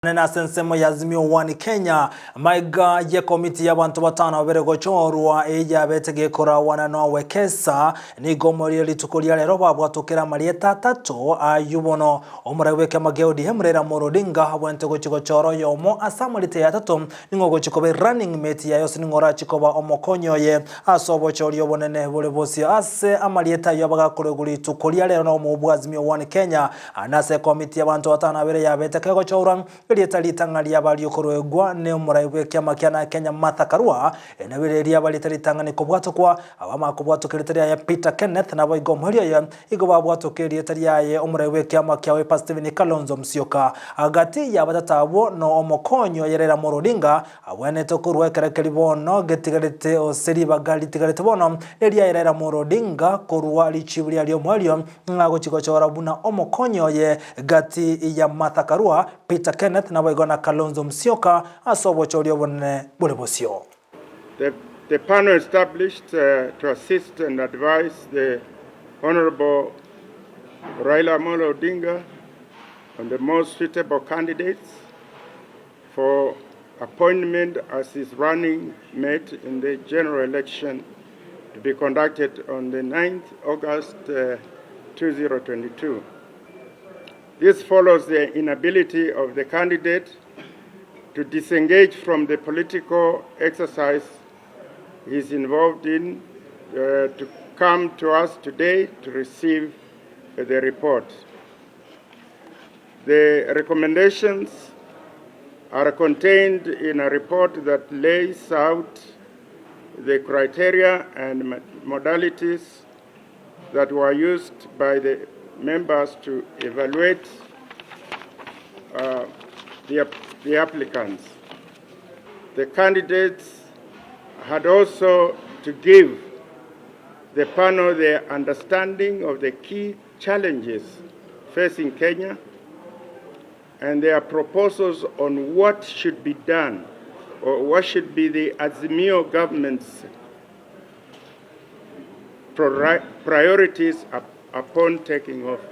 Na sensemo ya Azimio One Kenya maiga ye komiti ya bantu batano bere gochorwa eja betege kora wana no wekesa ni gomori litukulia lero babwatokera marieta tato ayubono omureweke mageodi hemrera morodinga habwente gochigochoro yomo asamulite ya tato ningo gochikobe running mate ya yose ningora chikoba omokonyo ye asobo chori obonene bole bosi ase amarieta yabaga kureguri tukulia lero no mu Azimio One Kenya anase komiti ya bantu batano bere ya betege gochorwa litang'aria bali okorwegwa ne omuraiwe kiama kiana Kenya Karua enabireria bali talitang'ani kobwatokwa abama kobwatokereteria ya Peter Kenneth na boigo mhulio ya igo babwatokeria teria ya omuraiwe kiama kiawe Pastor Kalonzo msioka agati ya batatabo no omokonyo yerera morodinga abwene tokurwe kerekelibono getigarete oseri bagali tigarete bono eria yerera morodinga korwa lichibuli ali omwalio ngago chigochora buna omokonyo ye gati ya Karua Peter Kenneth na boigo na Kalonzo msioka asobo chorio bone bulebosio. The panel established to assist and advise the Honorable Raila Amolo Odinga on the most suitable candidates for appointment as his running mate in the general election to be conducted on the 9th August 2022. This follows the inability of the candidate to disengage from the political exercise he is involved in to come to us today to receive the report. The recommendations are contained in a report that lays out the criteria and modalities that were used by the members to evaluate the applicants. The candidates had also to give the panel their understanding of the key challenges facing Kenya and their proposals on what should be done or what should be the Azimio government's priorities upon taking office.